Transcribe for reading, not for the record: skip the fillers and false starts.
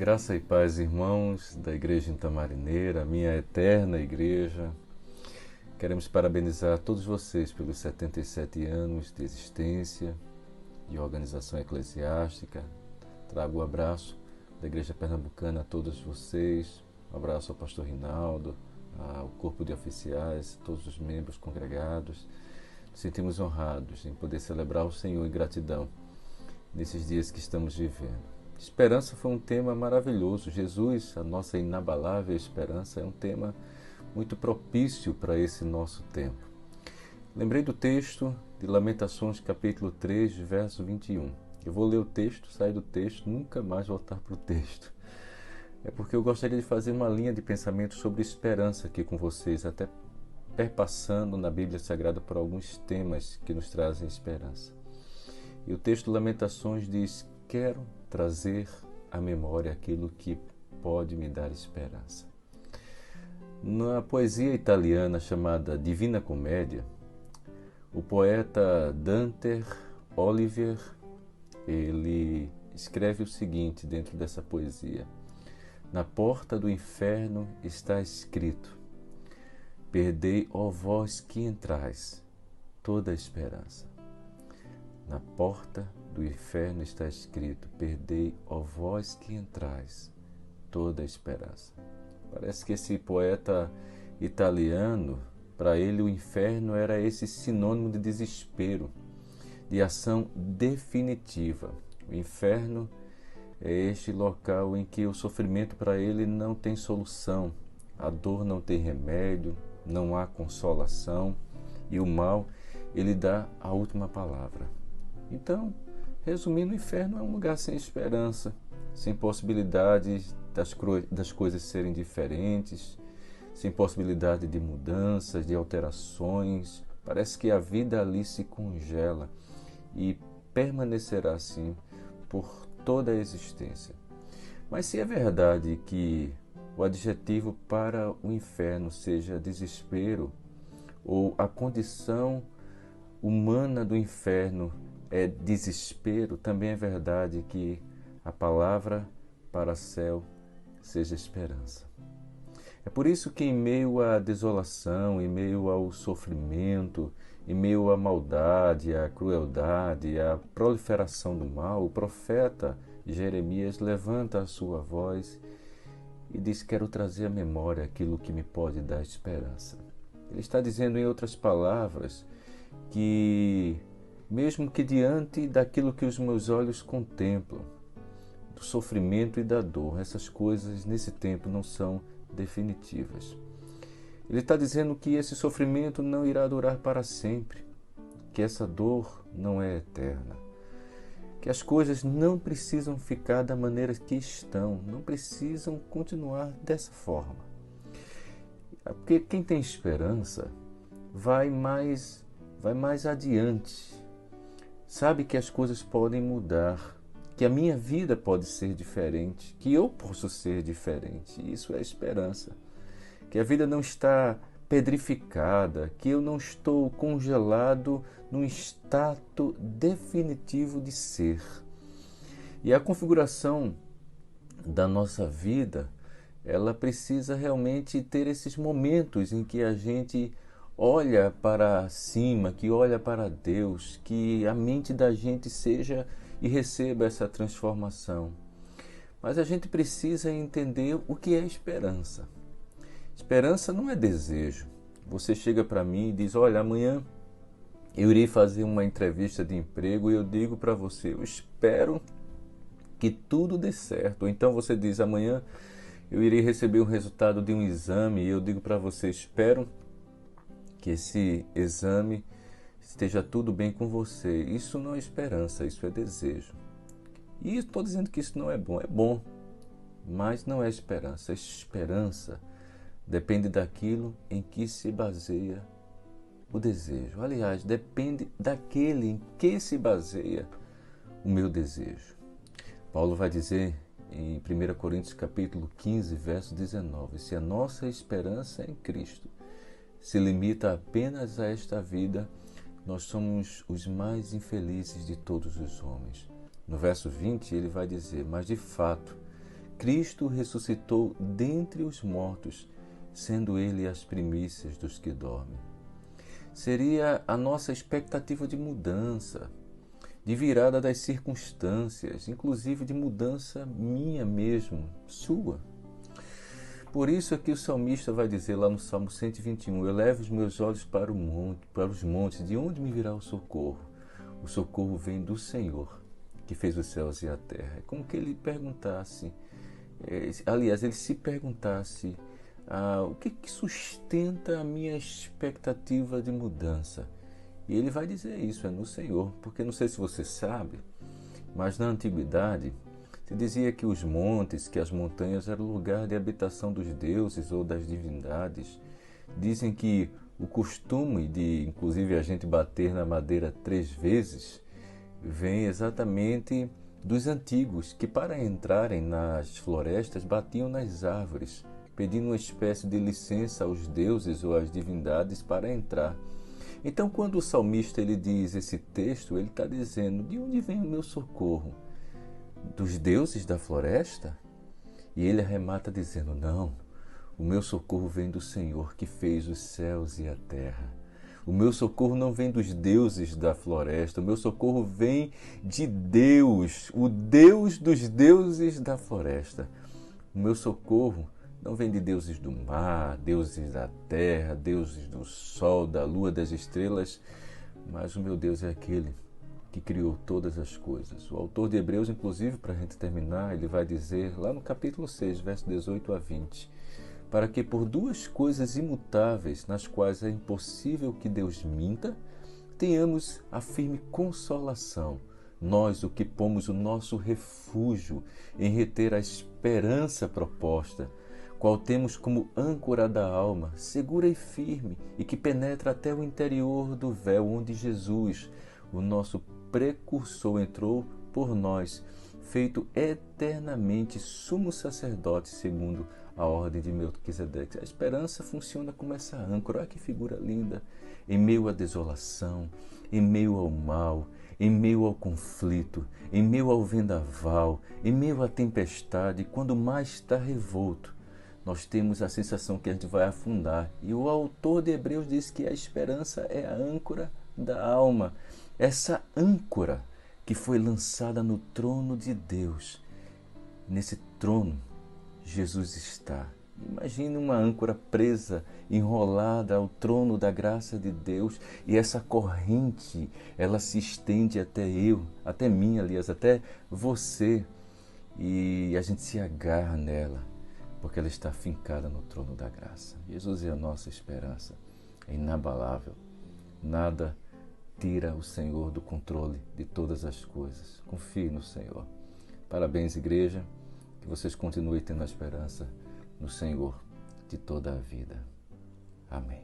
Graça e paz, irmãos da Igreja Intamarineira, a minha eterna igreja. Queremos parabenizar todos vocês pelos 77 anos de existência, de organização eclesiástica. Trago o abraço da Igreja Pernambucana a todos vocês. Um abraço ao pastor Rinaldo, ao corpo de oficiais, todos os membros congregados. Nos sentimos honrados em poder celebrar o Senhor em gratidão nesses dias que estamos vivendo. Esperança foi um tema maravilhoso. Jesus, a nossa inabalável esperança, é um tema muito propício para esse nosso tempo. Lembrei do texto de Lamentações, capítulo 3, verso 21. Eu vou ler o texto, sair do texto, nunca mais voltar para o texto. É porque eu gostaria de fazer uma linha de pensamento sobre esperança aqui com vocês, até perpassando na Bíblia Sagrada por alguns temas que nos trazem esperança. E o texto de Lamentações diz: quero trazer à memória aquilo que pode me dar esperança. Na poesia italiana chamada Divina Comédia, o poeta Dante Alighieri, ele escreve o seguinte dentro dessa poesia: na porta do inferno está escrito: perdei, ó vós que entrais, toda a esperança. Na porta do inferno está escrito: perdei, ó vós que entrais, toda a esperança. Parece que esse poeta italiano, para ele o inferno era esse sinônimo de desespero, de ação definitiva. O inferno é este local em que o sofrimento para ele não tem solução, a dor não tem remédio, não há consolação e o mal, ele dá a última palavra. Então, resumindo, o inferno é um lugar sem esperança, sem possibilidade das coisas serem diferentes, sem possibilidade de mudanças, de alterações. Parece que a vida ali se congela e permanecerá assim por toda a existência. Mas se é verdade que o adjetivo para o inferno seja desespero, ou a condição humana do inferno é desespero, também é verdade que a palavra para céu seja esperança. É por isso que em meio à desolação, em meio ao sofrimento, em meio à maldade, à crueldade, à proliferação do mal, o profeta Jeremias levanta a sua voz e diz: quero trazer à memória aquilo que me pode dar esperança. Ele está dizendo, em outras palavras, que mesmo que diante daquilo que os meus olhos contemplam, do sofrimento e da dor, essas coisas nesse tempo não são definitivas. Ele está dizendo que esse sofrimento não irá durar para sempre, que essa dor não é eterna, que as coisas não precisam ficar da maneira que estão, não precisam continuar dessa forma. Porque quem tem esperança vai mais adiante, sabe que as coisas podem mudar, que a minha vida pode ser diferente, que eu posso ser diferente. Isso é esperança. Que a vida não está pedrificada, que eu não estou congelado num estado definitivo de ser. E a configuração da nossa vida, ela precisa realmente ter esses momentos em que a gente olha para cima, que olha para Deus, que a mente da gente seja e receba essa transformação. Mas a gente precisa entender o que é esperança. Esperança não é desejo. Você chega para mim e diz: olha, amanhã eu irei fazer uma entrevista de emprego e eu digo para você: eu espero que tudo dê certo. Ou então você diz: amanhã eu irei receber o resultado de um exame e eu digo para você: espero que esse exame esteja tudo bem com você. Isso não é esperança, isso é desejo. E estou dizendo que isso não é bom, mas não é esperança. A esperança depende daquilo em que se baseia o desejo. Aliás, depende daquele em que se baseia o meu desejo. Paulo vai dizer em 1 Coríntios capítulo 15, verso 19: se a nossa esperança em Cristo se limita apenas a esta vida, nós somos os mais infelizes de todos os homens. No verso 20 ele vai dizer: mas de fato, Cristo ressuscitou dentre os mortos, sendo Ele as primícias dos que dormem. Seria a nossa expectativa de mudança, de virada das circunstâncias, inclusive de mudança minha mesmo, sua. Por isso é que o salmista vai dizer lá no Salmo 121, eu levo os meus olhos para os montes, de onde me virá o socorro? O socorro vem do Senhor, que fez os céus e a terra. É como que ele perguntasse, aliás, ele se perguntasse, o que sustenta a minha expectativa de mudança? E ele vai dizer isso, é no Senhor, porque não sei se você sabe, mas na antiguidade se dizia que os montes, que as montanhas eram lugar de habitação dos deuses ou das divindades. Dizem que o costume de, inclusive, a gente bater na madeira 3 vezes, vem exatamente dos antigos, que para entrarem nas florestas batiam nas árvores, pedindo uma espécie de licença aos deuses ou às divindades para entrar. Então, quando o salmista ele diz esse texto, ele está dizendo, de onde vem o meu socorro? Dos deuses da floresta? E ele arremata dizendo, não, o meu socorro vem do Senhor que fez os céus e a terra. O meu socorro não vem dos deuses da floresta, o meu socorro vem de Deus, o Deus dos deuses da floresta. O meu socorro não vem de deuses do mar, deuses da terra, deuses do sol, da lua, das estrelas, mas o meu Deus é aquele que criou todas as coisas. O autor de Hebreus, inclusive, para a gente terminar, ele vai dizer lá no capítulo 6, verso 18 a 20, para que por 2 coisas imutáveis, nas quais é impossível que Deus minta, tenhamos a firme consolação, nós o que pomos o nosso refúgio em reter a esperança proposta, qual temos como âncora da alma, segura e firme, e que penetra até o interior do véu, onde Jesus, o nosso precursor, entrou por nós, feito eternamente sumo sacerdote segundo a ordem de Melquisedeque. A esperança funciona como essa âncora. Olha que figura linda! Em meio à desolação, em meio ao mal, em meio ao conflito, em meio ao vendaval, em meio à tempestade, quando mais está revolto, nós temos a sensação que a gente vai afundar. E o autor de Hebreus diz que a esperança é a âncora da alma. Essa âncora que foi lançada no trono de Deus. Nesse trono, Jesus está. Imagine uma âncora presa, enrolada ao trono da graça de Deus, e essa corrente, ela se estende até mim, aliás, até você, e a gente se agarra nela, porque ela está fincada no trono da graça. Jesus é a nossa esperança, é inabalável. Nada tira o Senhor do controle de todas as coisas. Confie no Senhor. Parabéns, igreja. Que vocês continuem tendo a esperança no Senhor de toda a vida. Amém.